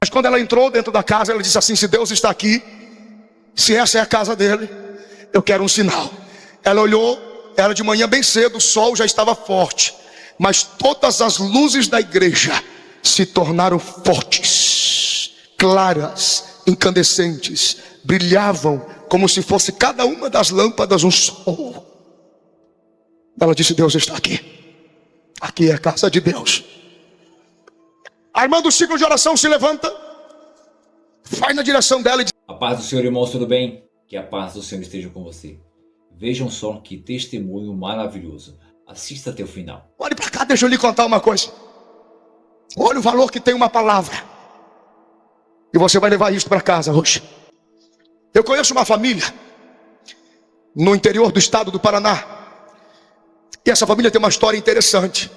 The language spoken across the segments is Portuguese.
Mas quando ela entrou dentro da casa, ela disse assim: se Deus está aqui, se essa é a casa dele, eu quero um sinal. Ela olhou, era de manhã bem cedo, o sol já estava forte, mas todas as luzes da igreja se tornaram fortes, claras, incandescentes, brilhavam como se fosse cada uma das lâmpadas um sol. Ela disse: Deus está aqui, aqui é a casa de Deus. A irmã do ciclo de oração se levanta, vai na direção dela e diz: A paz do Senhor, irmãos, tudo bem? Que a paz do Senhor esteja com você. Vejam só que testemunho maravilhoso. Assista até o final. olhe para cá, deixa eu lhe contar uma coisa. Olha o valor que tem uma palavra. E você vai levar isso para casa hoje. Eu conheço uma família no interior do estado do Paraná. E essa família tem uma história interessante.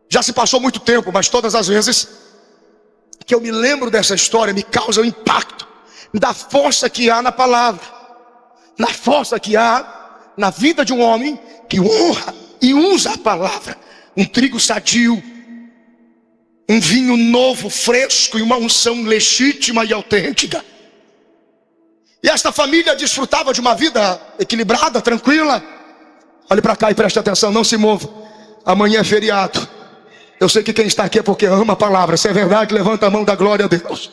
Já se passou muito tempo, mas todas as vezes que eu me lembro dessa história, me causa um impacto da força que há na palavra, na força que há na vida de um homem que honra e usa a palavra. Um trigo sadio, um vinho novo, fresco, e uma unção legítima e autêntica. E esta família desfrutava de uma vida equilibrada, tranquila. Olhe para cá e preste atenção, não se mova. Amanhã é feriado. Eu sei que quem está aqui é porque ama a palavra. Se é verdade, levanta a mão da glória a Deus.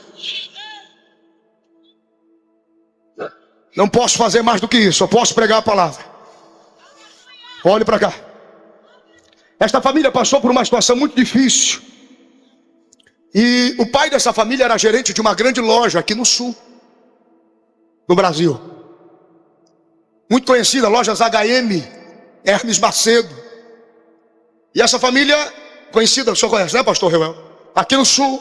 Não posso fazer mais do que isso, eu posso pregar a palavra. Olhe para cá. Esta família passou por uma situação muito difícil. E o pai dessa família era gerente de uma grande loja aqui no sul, no Brasil. Muito conhecida, lojas HM, Hermes Macedo. E essa família conhecida, o senhor conhece, né, pastor Reuel? Aqui no sul.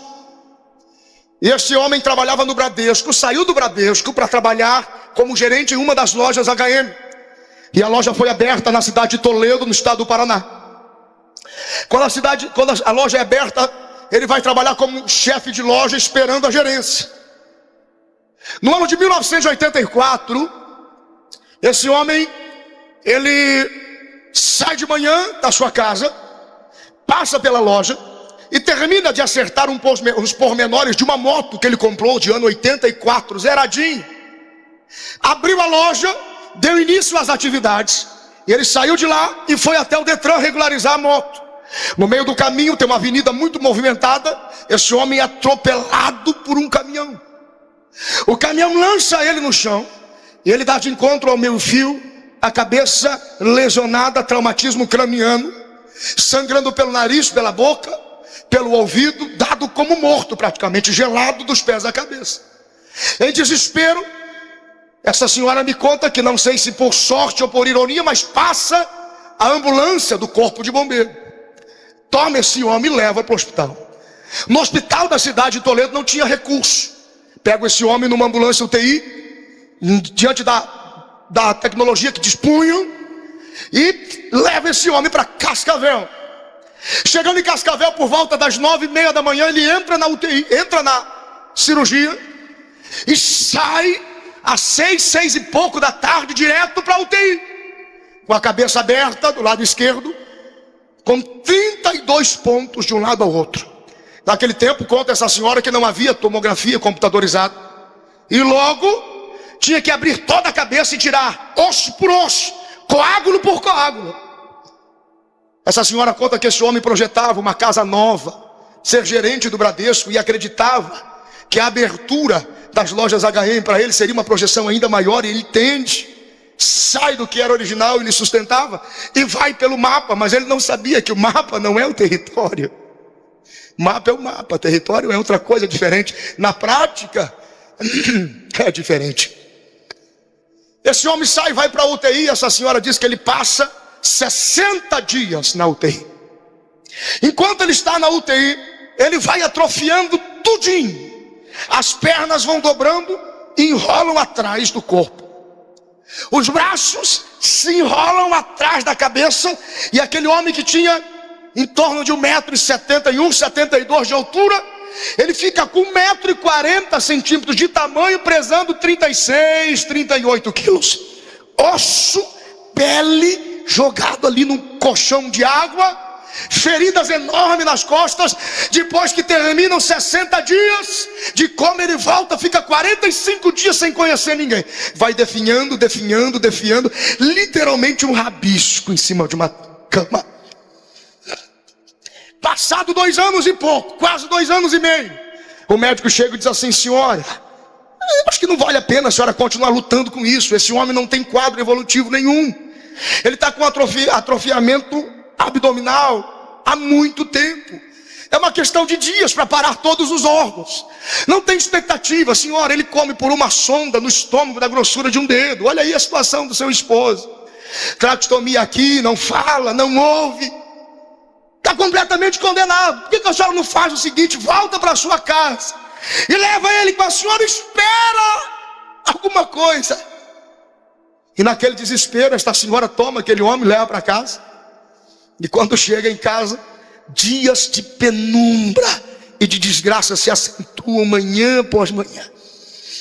E esse homem trabalhava no Bradesco, saiu do Bradesco para trabalhar como gerente em uma das lojas HM. E a loja foi aberta na cidade de Toledo, no estado do Paraná. Quando a loja é aberta, ele vai trabalhar como chefe de loja, esperando a gerência. No ano de 1984, esse homem, ele sai de manhã da sua casa, passa pela loja e termina de acertar uns pormenores de uma moto que ele comprou de ano 84, zeradinho. Abriu a loja, deu início às atividades, e ele saiu de lá e foi até o Detran regularizar a moto. No meio do caminho tem uma avenida muito movimentada. Esse homem é atropelado por um caminhão. O caminhão lança ele no chão e ele dá de encontro ao meio-fio, a cabeça lesionada, traumatismo craniano, sangrando pelo nariz, pela boca, pelo ouvido, dado como morto praticamente, gelado dos pés à cabeça. Em desespero, essa senhora me conta que, não sei se por sorte ou por ironia, mas passa a ambulância do corpo de bombeiro. Toma esse homem e leva para o hospital. No hospital da cidade de Toledo não tinha recurso. Pega esse homem numa ambulância UTI, diante da tecnologia que dispunham, e leva esse homem para Cascavel. Chegando em Cascavel por volta das 9h30 da manhã, ele entra na UTI, entra na cirurgia e sai às 6 e pouco da tarde direto para a UTI, com a cabeça aberta do lado esquerdo, com 32 pontos de um lado ao outro. Naquele tempo, conta essa senhora, que não havia tomografia computadorizada, e logo tinha que abrir toda a cabeça e tirar osso por osso, coágulo por coágulo. Essa senhora conta que esse homem projetava uma casa nova, ser gerente do Bradesco, e acreditava que a abertura das lojas HM para ele seria uma projeção ainda maior, e ele entende, sai do que era original e lhe sustentava e vai pelo mapa. Mas ele não sabia que o mapa não é o território. Mapa é o mapa, território é outra coisa diferente. Na prática é diferente. Esse homem sai e vai para a UTI. Essa senhora diz que ele passa 60 dias na UTI. Enquanto ele está na UTI, ele vai atrofiando tudinho. As pernas vão dobrando e enrolam atrás do corpo. Os braços se enrolam atrás da cabeça. E aquele homem que tinha em torno de 1,71 m, 72 de altura, ele fica com 1,40 m de tamanho, pesando 36, 38 quilos. Osso, pele, jogado ali num colchão de água, feridas enormes nas costas. Depois que terminam 60 dias de como ele volta, fica 45 dias sem conhecer ninguém. Vai definhando, literalmente um rabisco em cima de uma cama. Passado 2 anos e pouco, quase 2 anos e meio, o médico chega e diz assim: senhora, acho que não vale a pena a senhora continuar lutando com isso. Esse homem não tem quadro evolutivo nenhum. Ele está com atrofiamento abdominal há muito tempo. É uma questão de dias para parar todos os órgãos. Não tem expectativa, senhora. Ele come por uma sonda no estômago da grossura de um dedo. Olha aí a situação do seu esposo. Traqueostomia aqui, não fala, não ouve. Está completamente condenado. Por que a senhora não faz o seguinte? Volta para sua casa e leva ele com a senhora, espera alguma coisa. E naquele desespero, esta senhora toma aquele homem, leva para casa. E quando chega em casa, dias de penumbra e de desgraça se acentuam manhã após manhã.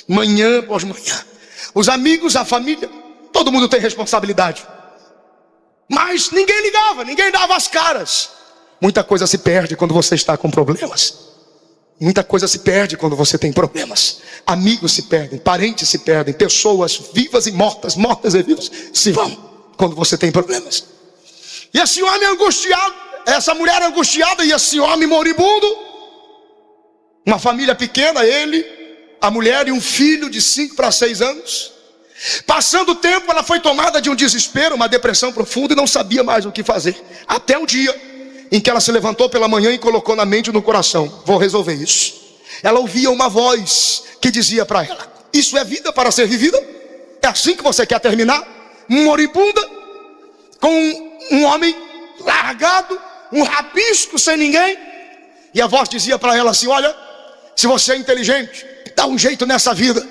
Manhã após manhã. Os amigos, a família, todo mundo tem responsabilidade. Mas ninguém ligava, ninguém dava as caras. Muita coisa se perde quando você está com problemas. Muita coisa se perde quando você tem problemas. Amigos se perdem, parentes se perdem, pessoas vivas e mortas, mortas e vivas se vão quando você tem problemas. E esse homem angustiado, essa mulher angustiada e esse homem moribundo, uma família pequena, ele, a mulher e um filho de 5 para 6 anos. Passando o tempo, ela foi tomada de um desespero, uma depressão profunda e não sabia mais o que fazer. Até o dia em que ela se levantou pela manhã e colocou na mente e no coração: vou resolver isso. Ela ouvia uma voz que dizia para ela: isso é vida para ser vivida? É assim que você quer terminar? Moribunda, com um homem largado, um rabisco sem ninguém. E a voz dizia para ela assim: olha, se você é inteligente, dá um jeito nessa vida.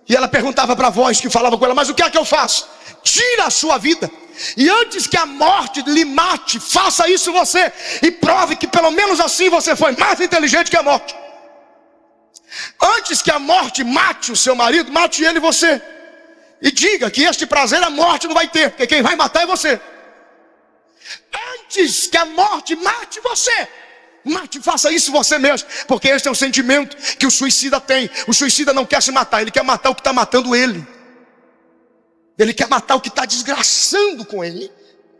E ela perguntava para a voz que falava com ela: mas o que é que eu faço? Tira a sua vida, e antes que a morte lhe mate, faça isso você, e prove que pelo menos assim você foi mais inteligente que a morte. Antes que a morte mate o seu marido, mate ele e você, e diga que este prazer a morte não vai ter, porque quem vai matar é você. Antes que a morte mate você, mate, faça isso você mesmo, porque esse é o sentimento que o suicida tem. O suicida não quer se matar, ele quer matar o que está matando ele. Ele quer matar o que está desgraçando com ele,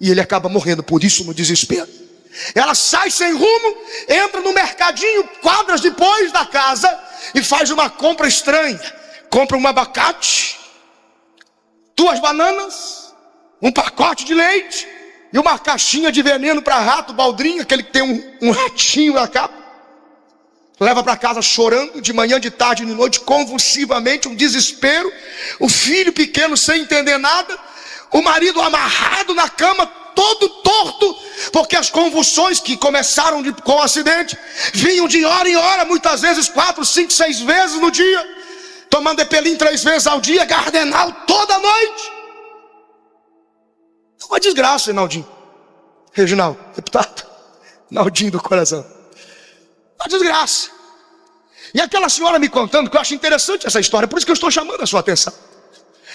e ele acaba morrendo por isso no desespero. Ela sai sem rumo, entra no mercadinho, quadras depois da casa, e faz uma compra estranha. Compra um abacate, 2 bananas, um pacote de leite e uma caixinha de veneno para rato, baldrinho, aquele que tem um ratinho na capa. Leva para casa chorando, de manhã, de tarde, de noite, convulsivamente, um desespero. O filho pequeno sem entender nada. O marido amarrado na cama, todo torto, porque as convulsões que começaram com o acidente vinham de hora em hora, muitas vezes 4, 5, 6 vezes no dia. Tomando Epelim 3 vezes ao dia, Gardenal toda noite. Uma desgraça, Naldinho. Reginaldo, deputado. Naldinho do coração. Uma desgraça. E aquela senhora me contando, que eu acho interessante essa história, por isso que eu estou chamando a sua atenção.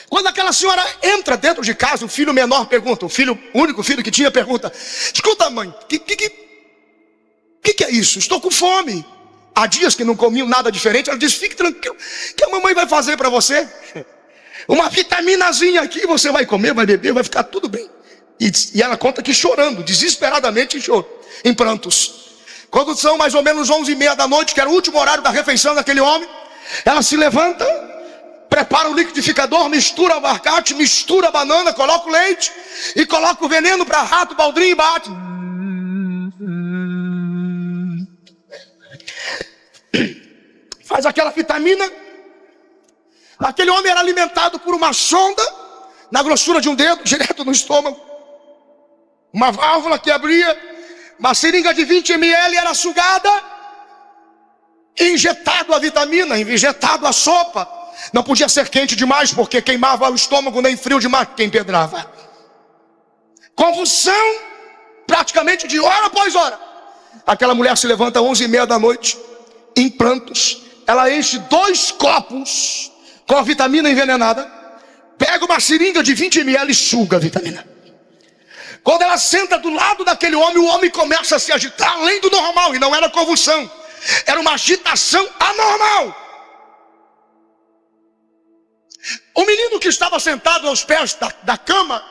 Quando aquela senhora entra dentro de casa, o filho menor pergunta, o único filho que tinha pergunta: escuta, mãe, que é isso? Estou com fome. Há dias que não comiam nada diferente. Ela diz: fique tranquilo, que a mamãe vai fazer para você uma vitaminazinha aqui, você vai comer, vai beber, vai ficar tudo bem. E ela conta que chorando, desesperadamente em prantos. Quando são mais ou menos 11h30 da noite, que era o último horário da refeição daquele homem, ela se levanta, prepara o liquidificador, mistura o abacate, mistura a banana, coloca o leite e coloca o veneno para rato, baldrinho e bate. Faz aquela vitamina. Aquele homem era alimentado por uma sonda na grossura de um dedo, direto no estômago. Uma válvula que abria. Uma seringa de 20 ml era sugada, injetado a vitamina, injetado a sopa. Não podia ser quente demais, porque queimava o estômago, nem frio demais, quem empedrava. Convulsão, praticamente de hora após hora. Aquela mulher se levanta às 11h30 da noite, em prantos. Ela enche 2 copos com a vitamina envenenada, pega uma seringa de 20 ml e suga a vitamina. Quando ela senta do lado daquele homem, o homem começa a se agitar além do normal. E não era convulsão, era uma agitação anormal. O menino que estava sentado aos pés da cama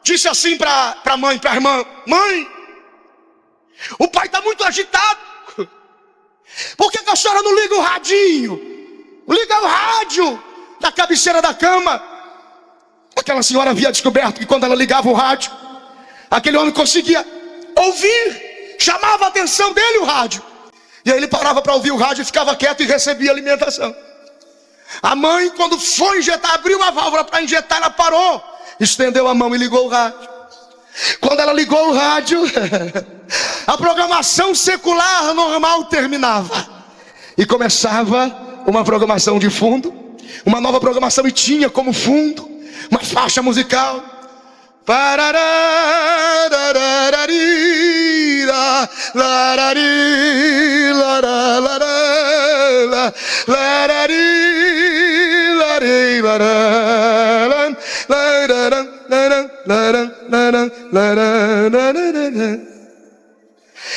disse assim para a mãe, para a irmã: mãe, o pai está muito agitado. Por que a senhora não liga o radinho? Liga o rádio da cabeceira da cama. Aquela senhora havia descoberto que quando ela ligava o rádio, aquele homem conseguia ouvir, chamava a atenção dele o rádio. E aí ele parava para ouvir o rádio e ficava quieto e recebia alimentação. A mãe, quando foi injetar, abriu a válvula para injetar, ela parou, estendeu a mão e ligou o rádio. Quando ela ligou o rádio, a programação secular normal terminava e começava uma programação de fundo, uma nova programação, e tinha como fundo uma faixa musical.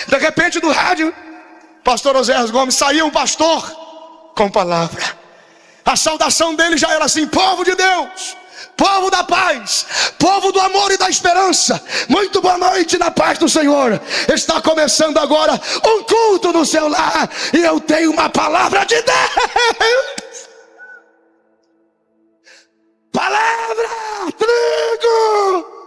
De repente do rádio, pastor Oséias Gomes, saía um pastor com palavra. A saudação dele já era assim: povo de Deus, povo da paz, povo do amor e da esperança, muito boa noite na paz do Senhor. Está começando agora um culto no seu lar, e eu tenho uma palavra de Deus. Palavra, trigo.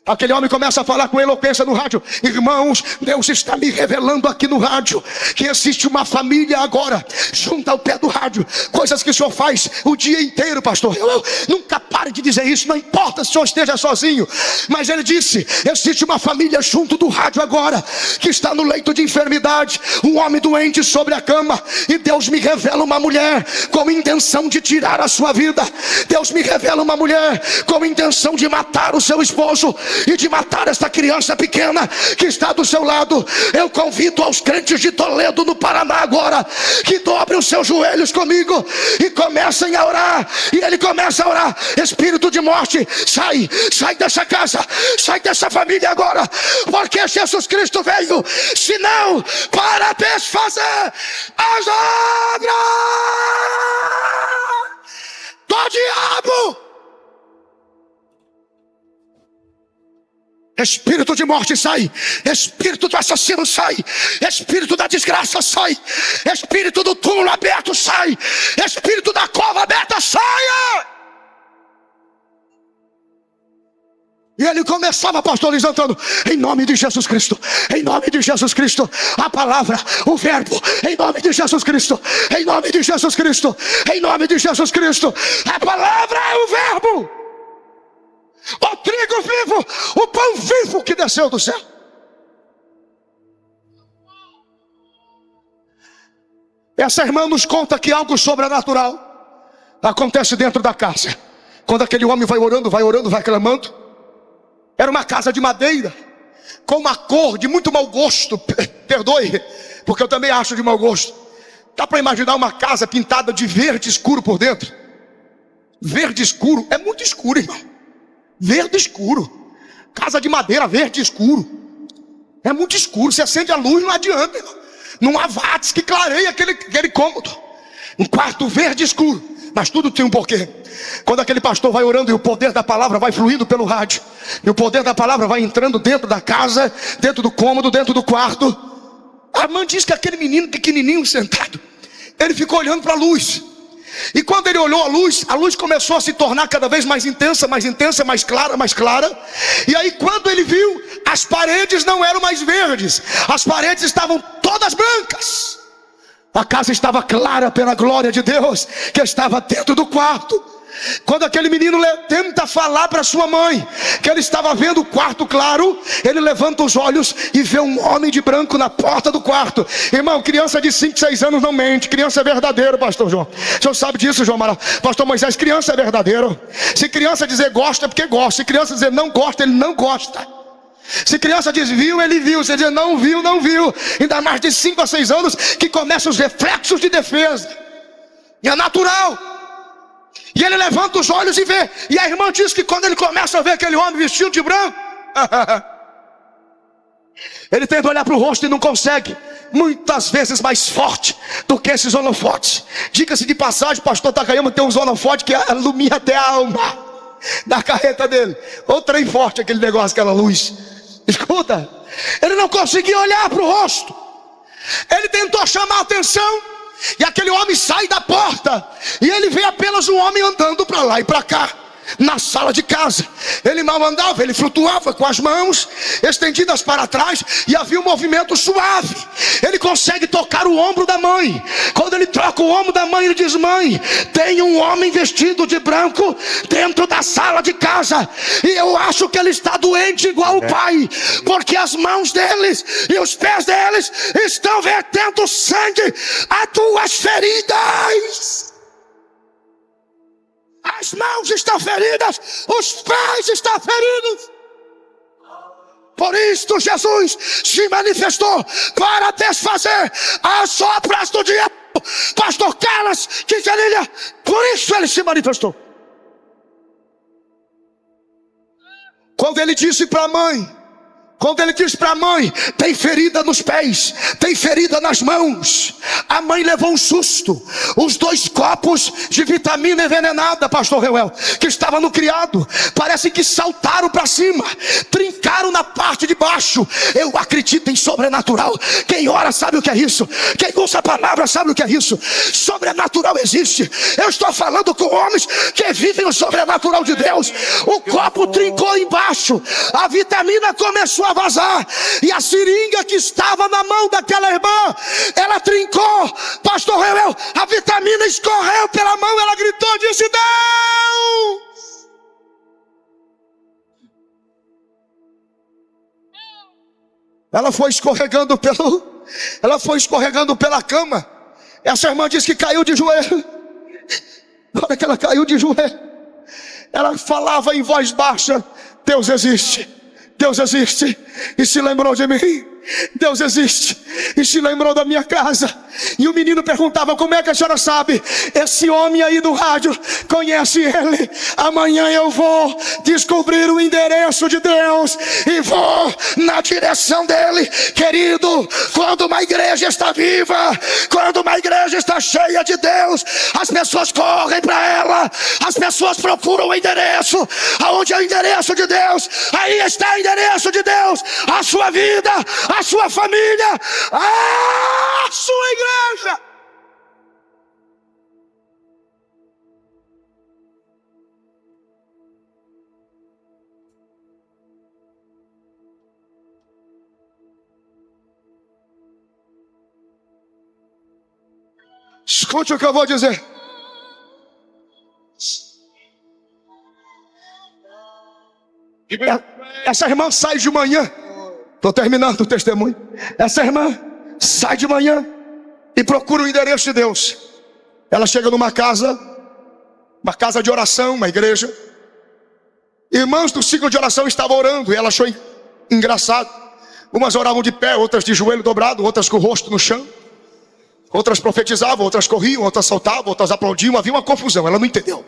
Aquele homem começa a falar com eloquência no rádio: irmãos, Deus está me revelando aqui no rádio que existe uma família agora junto ao pé do rádio. Coisas que o senhor faz o dia inteiro, pastor. Eu nunca pare de dizer isso, não importa se o senhor esteja sozinho. Mas ele disse: existe uma família junto do rádio agora que está no leito de enfermidade, um homem doente sobre a cama, e Deus me revela uma mulher com intenção de tirar a sua vida. Deus me revela uma mulher com intenção de matar o seu esposo e de matar esta criança pequena que está do seu lado. Eu convido aos crentes de Toledo, no Paraná, agora, que dobrem os seus joelhos comigo e comecem a orar. E ele começa a orar: espírito de morte, sai dessa casa, sai dessa família agora, porque Jesus Cristo veio, senão para desfazer as obras do diabo. Espírito de morte, sai. Espírito do assassino, sai. Espírito da desgraça, sai. Espírito do túmulo aberto, sai. Espírito da cova aberta, saia. E ele começava, pastor Luiz Antônio: em nome de Jesus Cristo, em nome de Jesus Cristo, a palavra, o verbo, em nome de Jesus Cristo, em nome de Jesus Cristo, em nome de Jesus Cristo. A palavra é o verbo, o trigo vivo, o pão vivo que desceu do céu. Essa irmã nos conta que algo sobrenatural acontece dentro da casa. Quando aquele homem vai orando, vai clamando. Era uma casa de madeira, com uma cor de muito mau gosto. Perdoe, porque eu também acho de mau gosto. Dá para imaginar uma casa pintada de verde escuro por dentro? Verde escuro, é muito escuro, irmão. Verde escuro, casa de madeira, verde escuro, é muito escuro. Se acende a luz, não adianta, irmão. Não há watts que clareie aquele cômodo. Um quarto verde escuro, mas tudo tem um porquê. Quando aquele pastor vai orando e o poder da palavra vai fluindo pelo rádio, e o poder da palavra vai entrando dentro da casa, dentro do cômodo, dentro do quarto, a irmã diz que aquele menino pequenininho sentado, ele ficou olhando para a luz. E quando ele olhou a luz começou a se tornar cada vez mais intensa, mais clara. E aí quando ele viu, as paredes não eram mais verdes, as paredes estavam todas brancas. A casa estava clara pela glória de Deus que estava dentro do quarto. Quando aquele menino tenta falar para sua mãe que ele estava vendo o quarto claro, ele levanta os olhos e vê um homem de branco na porta do quarto. Irmão, criança de 5, 6 anos não mente. Criança é verdadeiro, pastor João. O senhor sabe disso, João Amaral. Pastor Moisés, criança é verdadeiro. Se criança dizer gosta, é porque gosta. Se criança dizer não gosta, ele não gosta. Se criança diz viu, ele viu. Se diz não viu, não viu. Ainda mais de 5 a 6 anos que começam os reflexos de defesa. E é natural. E ele levanta os olhos e vê. E a irmã diz que quando ele começa a ver aquele homem vestido de branco, ele tenta olhar para o rosto e não consegue. Muitas vezes mais forte do que esses holofotes. Diga-se de passagem, o pastor Takayama tem uns holofotes que ilumina até a alma da carreta dele. Ou trem forte aquele negócio, aquela luz. Escuta, ele não conseguia olhar para o rosto. Ele tentou chamar a atenção, e aquele homem sai da porta, e ele vê apenas um homem andando para lá e para cá na sala de casa. Ele mal andava, ele flutuava com as mãos estendidas para trás, e havia um movimento suave. Ele consegue tocar o ombro da mãe. Quando ele troca o ombro da mãe, ele diz: mãe, tem um homem vestido de branco dentro da sala de casa, e eu acho que ele está doente igual o pai, porque as mãos deles e os pés deles estão vertendo sangue a tuas feridas. As mãos estão feridas, os pés estão feridos. Por isto Jesus se manifestou para desfazer as obras do diabo. Pastor Carlos Quintanilha, por isso ele se manifestou. Quando ele disse para a mãe, tem ferida nos pés, tem ferida nas mãos, a mãe levou um susto. Os 2 copos de vitamina envenenada, pastor Reuel, que estava no criado, parece que saltaram para cima, trincaram na parte de baixo. Eu acredito em sobrenatural. Quem ora sabe o que é isso. Quem usa a palavra sabe o que é isso. Sobrenatural existe. Eu estou falando com homens que vivem o sobrenatural de Deus. O copo trincou embaixo, a vitamina começou a vazar, e a seringa que estava na mão daquela irmã, ela trincou. Pastor Reuel, a vitamina escorreu pela mão, ela gritou, disse: Deus! Ela foi escorregando pela cama. Essa irmã disse que caiu de joelho. Na hora que ela caiu de joelho, ela falava em voz baixa: Deus existe, Deus existe, e se lembrou de mim. Deus existe e se lembrou da minha casa. E o menino perguntava: como é que a senhora sabe? Esse homem aí do rádio, conhece ele. Amanhã eu vou descobrir o endereço de Deus e vou na direção dele. Querido, quando uma igreja está viva, quando uma igreja está cheia de Deus, as pessoas correm para ela, as pessoas procuram o endereço. Aonde é o endereço de Deus? Aí está o endereço de Deus. A sua vida, a sua família, a sua igreja. Escute o que eu vou dizer. Essa irmã sai de manhã. Estou terminando o testemunho. Essa irmã sai de manhã e procura o endereço de Deus. Ela chega numa casa, uma casa de oração, uma igreja. Irmãs do ciclo de oração estavam orando, e ela achou engraçado. Umas oravam de pé, outras de joelho dobrado, outras com o rosto no chão. Outras profetizavam, outras corriam, outras saltavam, outras aplaudiam. Havia uma confusão, ela não entendeu.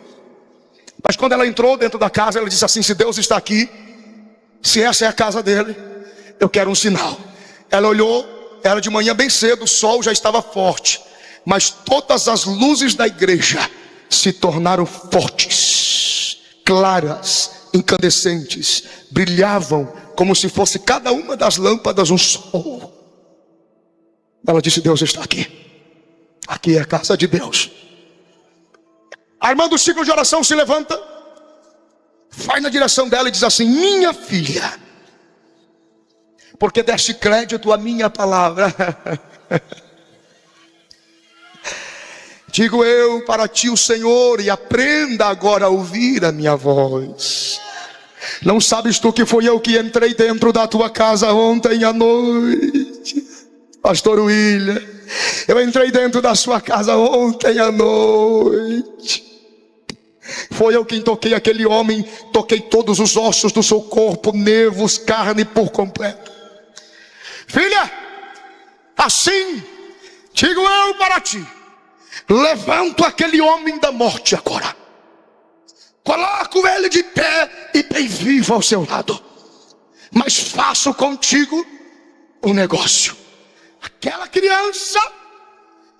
Mas quando ela entrou dentro da casa, ela disse assim: se Deus está aqui, se essa é a casa dele, eu quero um sinal. Ela olhou, era de manhã bem cedo, o sol já estava forte, mas todas as luzes da igreja se tornaram fortes, claras, incandescentes, brilhavam como se fosse cada uma das lâmpadas um sol. Ela disse: Deus está aqui. Aqui é a casa de Deus. A irmã do ciclo de oração se levanta, vai na direção dela e diz assim: minha filha, porque deste crédito à minha palavra, digo eu para ti o Senhor, e aprenda agora a ouvir a minha voz. Não sabes tu que foi eu que entrei dentro da tua casa ontem à noite, pastor William? Eu entrei dentro da sua casa ontem à noite. Foi eu quem toquei aquele homem, toquei todos os ossos do seu corpo, nervos, carne por completo. Filha, assim digo eu para ti: levanto aquele homem da morte agora. coloco ele de pé e bem vivo ao seu lado, mas faço contigo um negócio. Aquela criança,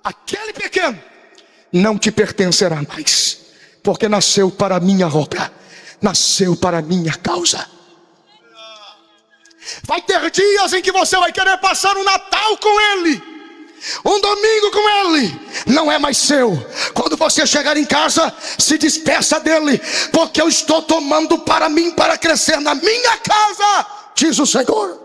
aquele pequeno, não te pertencerá mais, porque nasceu para a minha obra, nasceu para a minha causa. Vai ter dias em que você vai querer passar um Natal com ele, um domingo com ele, não é mais seu. Quando você chegar em casa, se despeça dele, porque eu estou tomando para mim, para crescer na minha casa, diz o Senhor.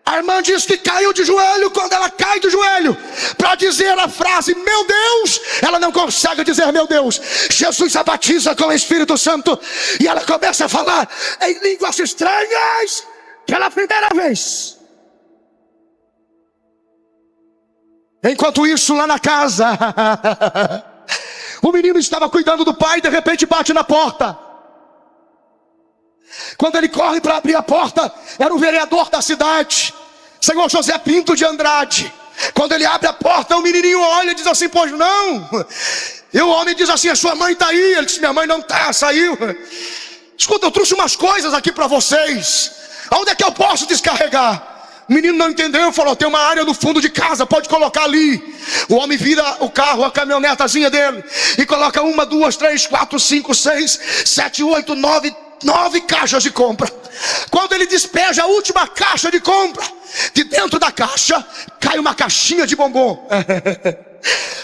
A irmã diz que caiu de joelho. Quando ela cai de joelho para dizer a frase meu Deus, ela não consegue dizer meu Deus. Jesus a batiza com o Espírito Santo e ela começa a falar em línguas estranhas pela primeira vez. Enquanto isso, lá na casa, o menino estava cuidando do pai e de repente bate na porta. Quando ele corre para abrir a porta, era o vereador da cidade, senhor José Pinto de Andrade. Quando ele abre a porta, o menininho olha e diz assim, pois não. E o homem diz assim, a sua mãe está aí. Ele diz, minha mãe não está, saiu. Escuta, eu trouxe umas coisas aqui para vocês. Aonde é que eu posso descarregar? O menino não entendeu, falou, tem uma área no fundo de casa, pode colocar ali. O homem vira o carro, a caminhonetazinha dele, e coloca 1, 2, 3, 4, 5, 6, 7, 8, 9 caixas de compra. Quando ele despeja a última caixa de compra, de dentro da caixa cai uma caixinha de bombom.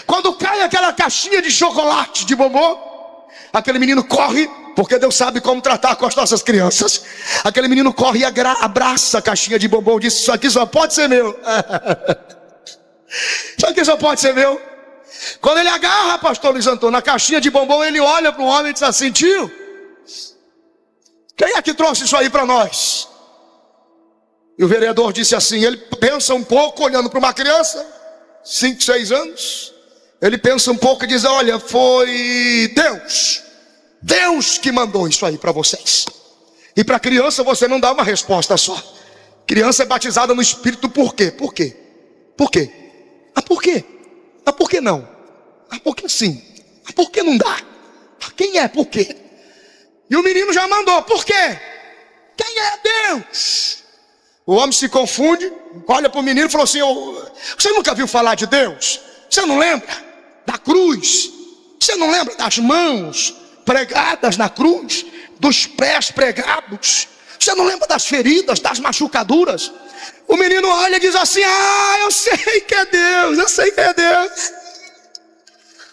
Quando cai aquela caixinha de chocolate de bombom, aquele menino corre, porque Deus sabe como tratar com as nossas crianças. Aquele menino corre e abraça a caixinha de bombom e diz, isso aqui só pode ser meu. Isso aqui só pode ser meu. Quando ele agarra, pastor Luiz Antônio, na caixinha de bombom, ele olha para o homem e diz assim, tio, quem é que trouxe isso aí para nós? E o vereador disse assim, ele pensa um pouco, olhando para uma criança, 5, 6 anos. Ele pensa um pouco e diz, olha, foi Deus que mandou isso aí para vocês. E para criança você não dá uma resposta só. Criança é batizada no Espírito por quê? Por quê? Por quê? Ah, por quê? Ah, por que não? Ah, por que sim? Ah, por que não dá? Ah, quem é? Por quê? E o menino já mandou, por quê? Quem é Deus? O homem se confunde, olha para o menino e falou assim, você nunca viu falar de Deus? Você não lembra da cruz? Você não lembra das mãos pregadas na cruz? Dos pés pregados? Você não lembra das feridas, das machucaduras? O menino olha e diz assim, eu sei que é Deus, eu sei que é Deus.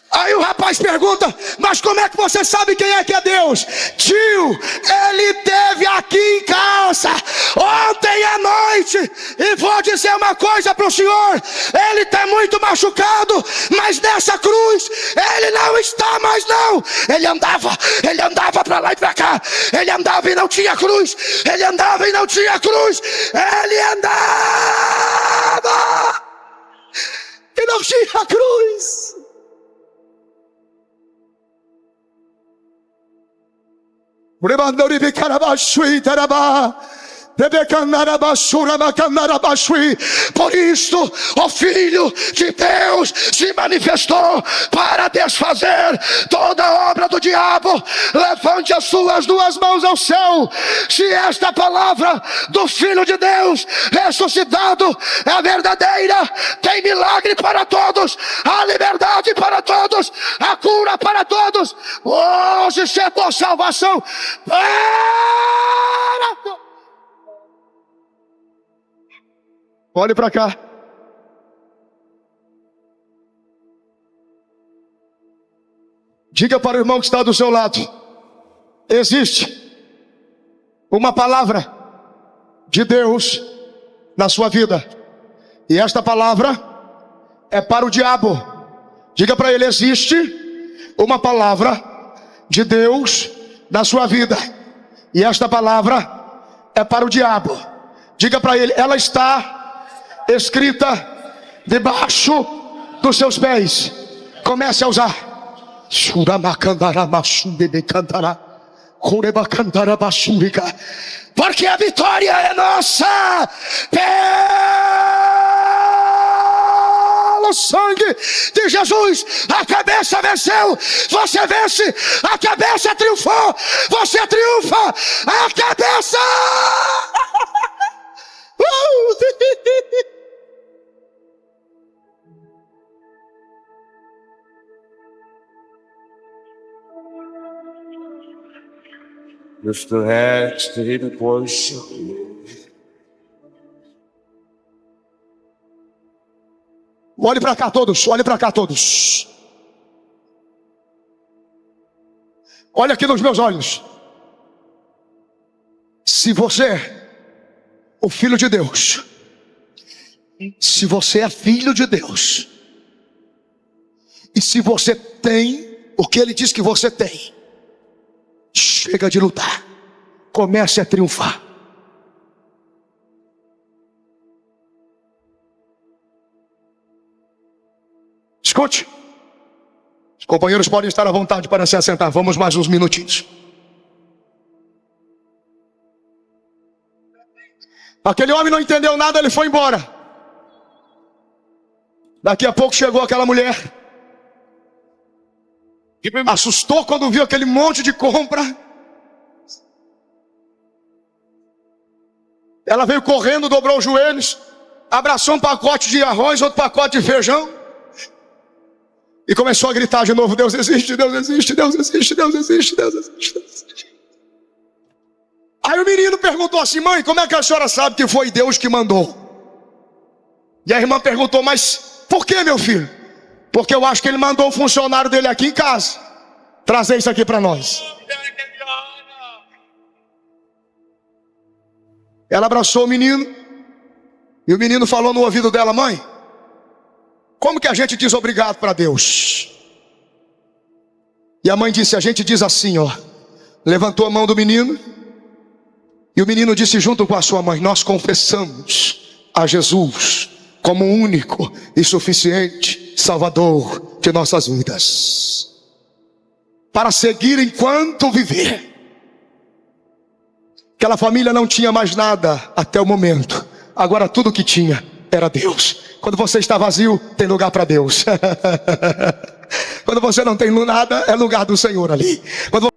Aí o rapaz pergunta, mas como é que você sabe quem é que é Deus? Tio, ele esteve aqui em casa ontem à noite, e vou dizer uma coisa para o senhor, ele está muito machucado, mas nessa cruz, ele não está mais não. Ele andava para lá e para cá, ele andava e não tinha cruz, ele andava e não tinha cruz, ele andava e não tinha cruz. Por isso o Filho de Deus se manifestou para desfazer toda a obra do diabo. Levante as suas 2 mãos ao céu se esta palavra do Filho de Deus ressuscitado é verdadeira. Tem milagre para todos, a liberdade para todos, a cura para todos. Hoje chegou salvação para todos. Olhe para cá. Diga para o irmão que está do seu lado, existe uma palavra de Deus na sua vida, e esta palavra é para o diabo. Diga para ele, existe uma palavra de Deus na sua vida, e esta palavra é para o diabo. Diga para ele, ela está escrita debaixo dos seus pés. Comece a usar. Porque a vitória é nossa pela pelo sangue de Jesus. A cabeça venceu, você vence. A cabeça triunfou, você triunfa. A cabeça! Lift your hands to Him and worship. Olhe para cá todos, olhe para cá todos. Olha aqui nos meus olhos. Se você, o filho de Deus, se você é filho de Deus, e se você tem o que Ele diz que você tem, chega de lutar, comece a triunfar. Escute, os companheiros podem estar à vontade para se assentar. Vamos mais uns minutinhos. Aquele homem não entendeu nada, ele foi embora. Daqui a pouco chegou aquela mulher. Assustou quando viu aquele monte de compra. Ela veio correndo, dobrou os joelhos, abraçou um pacote de arroz, outro pacote de feijão, e começou a gritar de novo: Deus existe, Deus existe, Deus existe, Deus existe, Deus existe, Deus existe. Aí o menino perguntou assim: mãe, como é que a senhora sabe que foi Deus que mandou? E a irmã perguntou: mas por que, meu filho? Porque eu acho que ele mandou um funcionário dele aqui em casa trazer isso aqui para nós. Ela abraçou o menino, e o menino falou no ouvido dela: mãe, como que a gente diz obrigado para Deus? E a mãe disse: a gente diz assim, ó. Levantou a mão do menino, e o menino disse junto com a sua mãe: nós confessamos a Jesus como o único e suficiente Salvador de nossas vidas, para seguir enquanto viver. Aquela família não tinha mais nada até o momento. Agora tudo que tinha era Deus. Quando você está vazio, tem lugar para Deus. Quando você não tem nada, é lugar do Senhor ali. Quando